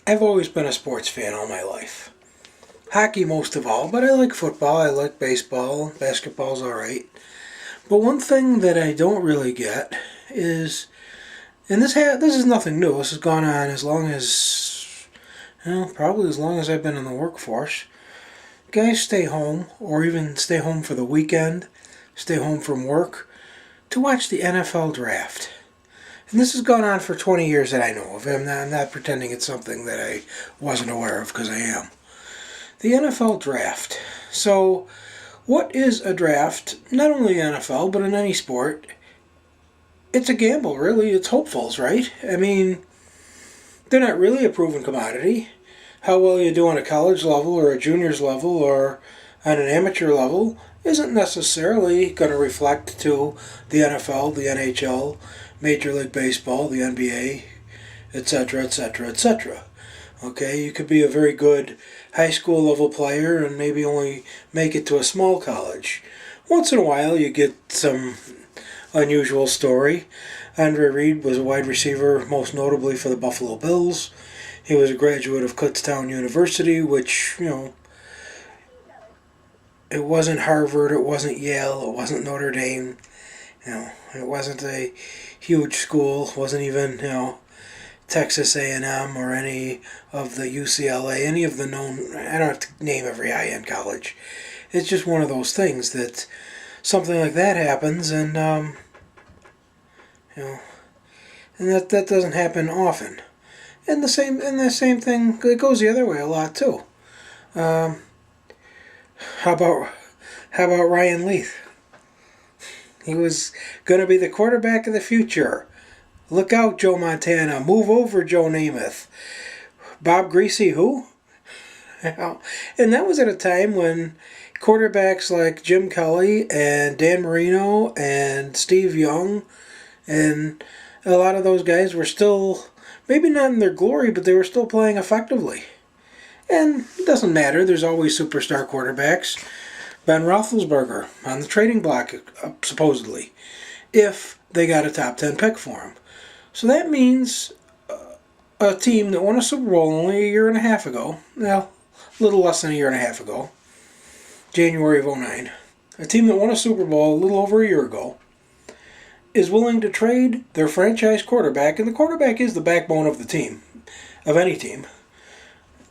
I've always been a sports fan all my life. Hockey most of all, but I like football, I like baseball, basketball's alright. But one thing that I don't really get is, and this is nothing new, this has gone on as long as, probably as long as I've been in the workforce. Guys stay home, or even stay home for the weekend, stay home from work, to watch the NFL draft. And this has gone on for 20 years that I know of. I'm not pretending it's something that I wasn't aware of, because I am. The NFL draft. So, what is a draft? Not only in NFL, but in any sport. It's a gamble, really. It's hopefuls, right? I mean, they're not really a proven commodity. How well you do on a college level or a juniors level or on an amateur level isn't necessarily going to reflect to the NFL, the NHL, Major League Baseball, the NBA, etc., etc., etc. Okay, you could be a very good high school level player and maybe only make it to a small college. Once in a while you get some unusual story. Andre Reed was a wide receiver, most notably for the Buffalo Bills. He was a graduate of Kutztown University, which, it wasn't Harvard, it wasn't Yale, it wasn't Notre Dame. It wasn't a huge school, it wasn't even, Texas A&M or any of the UCLA, any of the known, I don't have to name every high-end college. It's just one of those things that something like that happens, and, and that doesn't happen often. And the same thing, it goes the other way a lot too. Um, how about Ryan Leaf? He was going to be the quarterback of the future. Look out, Joe Montana. Move over, Joe Namath. Bob Greasy, who? And that was at a time when quarterbacks like Jim Kelly and Dan Marino and Steve Young and a lot of those guys were still, maybe not in their glory, but they were still playing effectively. And it doesn't matter. There's always superstar quarterbacks. Ben Roethlisberger on the trading block, supposedly, if they got a top 10 pick for him. So that means a team that won a Super Bowl only a year and a half ago, well, a little less than a year and a half ago, January of '09, a team that won a Super Bowl a little over a year ago, is willing to trade their franchise quarterback, and the quarterback is the backbone of the team, of any team.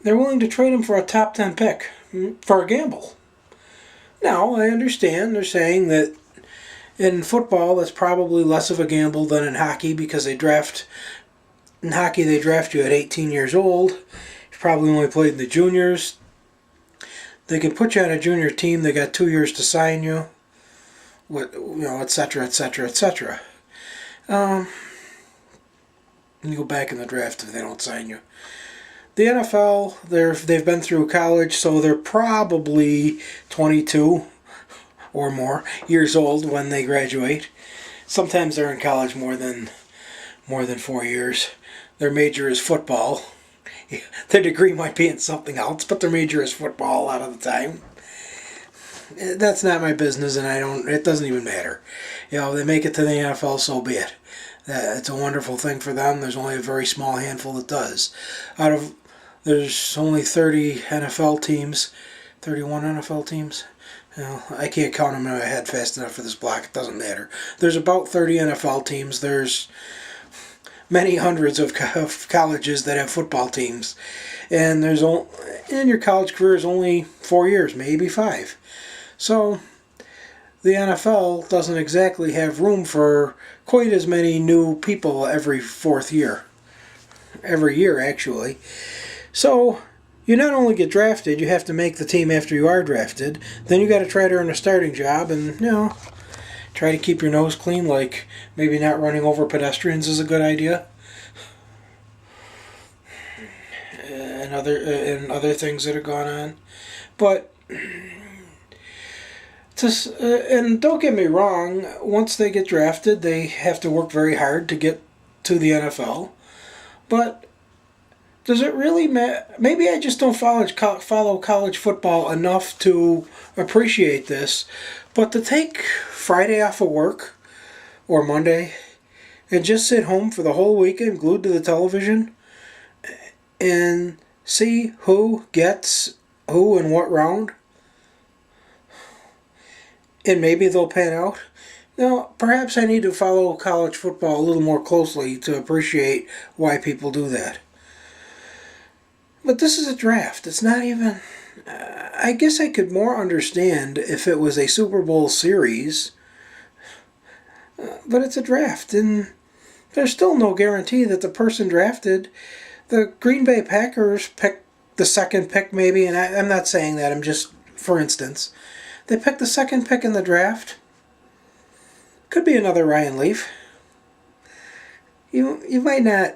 They're willing to trade him for a top 10 pick, for a gamble. Now, I understand they're saying that in football, that's probably less of a gamble than in hockey because in hockey they draft you at 18 years old. You've probably only played in the juniors. They can put you on a junior team. They got 2 years to sign you, etc., etc., etc. You go back in the draft if they don't sign you. The NFL, they've been through college, so they're probably 22 or more years old when they graduate. Sometimes they're in college more than 4 years. Their major is football. Their degree might be in something else, but their major is football a lot of the time. That's not my business, and it doesn't even matter. They make it to the NFL, so be it. It's a wonderful thing for them. There's only a very small handful that does. There's only 30 NFL teams, 31 NFL teams. I can't count them in my head fast enough for this block. It doesn't matter. There's about 30 NFL teams. There's many hundreds of colleges that have football teams. And in your college career is only 4 years, maybe 5. So the NFL doesn't exactly have room for quite as many new people every fourth year. Every year, actually. So you not only get drafted, you have to make the team after you are drafted. Then you got to try to earn a starting job and, try to keep your nose clean, like maybe not running over pedestrians is a good idea. And other things that have gone on. But, and don't get me wrong, once they get drafted, they have to work very hard to get to the NFL. But does it really matter? Maybe I just don't follow college football enough to appreciate this. But to take Friday off of work, or Monday, and just sit home for the whole weekend glued to the television and see who gets who in what round, and maybe they'll pan out. Now, perhaps I need to follow college football a little more closely to appreciate why people do that. But this is a draft. It's not even... I guess I could more understand if it was a Super Bowl series, but it's a draft, and there's still no guarantee that the person drafted... The Green Bay Packers picked the second pick, maybe, and I'm not saying that, I'm just, for instance. They picked the second pick in the draft. Could be another Ryan Leaf. You might not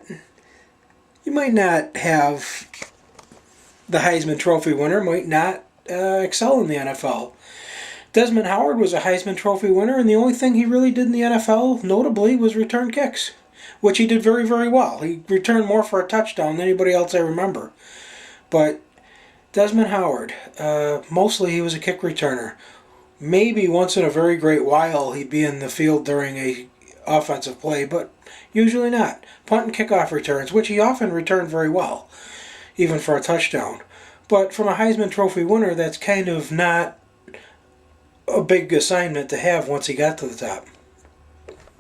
have the Heisman Trophy winner, might not excel in the NFL. Desmond Howard was a Heisman Trophy winner, and the only thing he really did in the NFL, notably, was return kicks, which he did very, very well. He returned more for a touchdown than anybody else I remember. But Desmond Howard, mostly he was a kick returner. Maybe once in a very great while he'd be in the field during a offensive play, but usually not. Punt and kickoff returns, which he often returned very well, even for a touchdown. But from a Heisman Trophy winner, that's kind of not a big assignment to have once he got to the top.